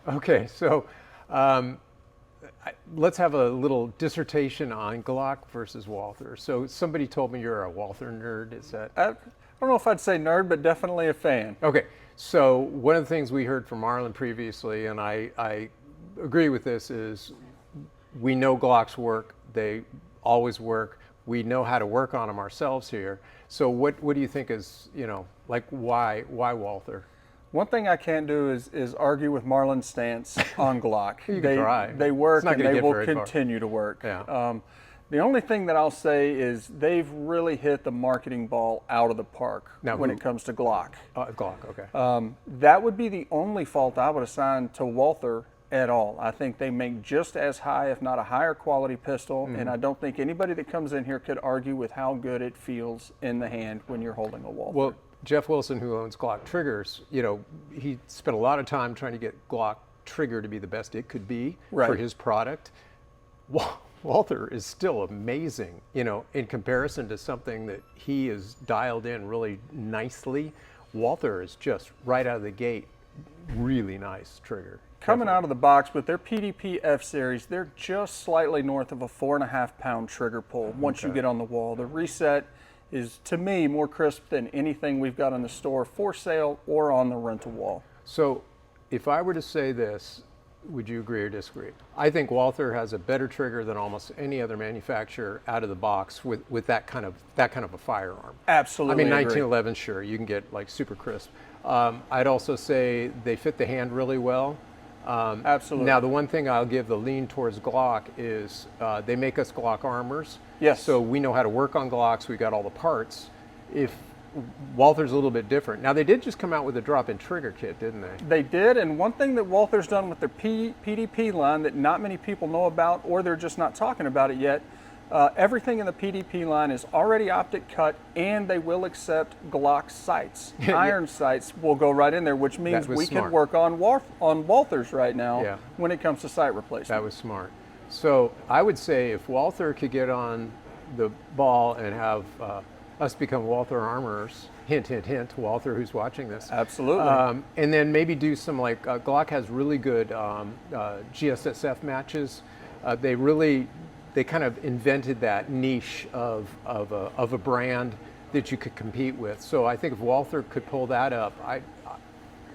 Okay, so um, let's have a little dissertation on Glock versus Walther. So somebody told me you're a Walther nerd. Is that? I don't know if I'd say nerd, but definitely a fan. Okay, so one of the things we heard from Marlon previously, and I agree with this, is we know Glocks work. They always work. We know how to work on them ourselves here. So what do you think is, like why Walther? One thing I can't do is argue with Marlon's stance on Glock. You can try. They work and they will very far. continue to work. Yeah. The only thing that I'll say is they've really hit the marketing ball out of the park when it comes to Glock. Glock, okay. That would be the only fault I would assign to Walther at all. I think they make just as high, if not a higher quality pistol, and I don't think anybody that comes in here could argue with how good it feels in the hand when you're holding a Walther. Well, Jeff Wilson, who owns Glock triggers, he spent a lot of time trying to get Glock trigger to be the best it could be for his product. Walther is still amazing, in comparison to something that he is dialed in really nicely. Walther is just right out of the gate, really nice trigger. Coming out of the box with their PDP F series, they're just slightly north of a 4.5-pound trigger pull once you get on the wall. The reset is, to me, more crisp than anything we've got in the store for sale or on the rental wall. So if I were to say this, would you agree or disagree? I think Walther has a better trigger than almost any other manufacturer out of the box with that kind of a firearm. Absolutely. I mean, 1911, sure, you can get like super crisp. I'd also say they fit the hand really well. Absolutely. Now, the one thing I'll give the lean towards Glock is they make us Glock armors. Yes. So we know how to work on Glocks. We got all the parts. If Walther's a little bit different. Now, they did just come out with a drop-in trigger kit, didn't they? They did, and one thing that Walther's done with their PDP line that not many people know about, or they're just not talking about it yet, everything in the PDP line is already optic cut, and they will accept Glock sights. Iron sights will go right in there, which means we can work on Walthers right now when it comes to sight replacement. That was smart. So I would say if Walther could get on the ball and have us become Walther armorers, hint, hint, hint, Walther who's watching this. Absolutely. And then maybe do some Glock has really good GSSF matches. They kind of invented that niche of a brand that you could compete with. So I think if Walther could pull that up,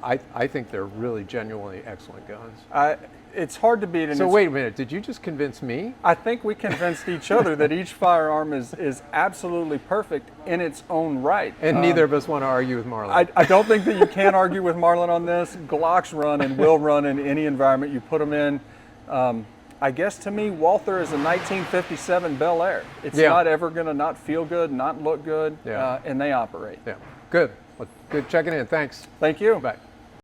I think they're really genuinely excellent guns. It's hard to beat. So wait a minute, did you just convince me? I think we convinced each other that each firearm is absolutely perfect in its own right. And neither of us want to argue with Marlon. I don't think that you can argue with Marlon on this. Glocks run and will run in any environment you put them in. I guess to me, Walther is a 1957 Bel Air. It's not ever going to not feel good, not look good, and they operate. Yeah, good. Well, good checking in. Thanks. Thank you. Bye.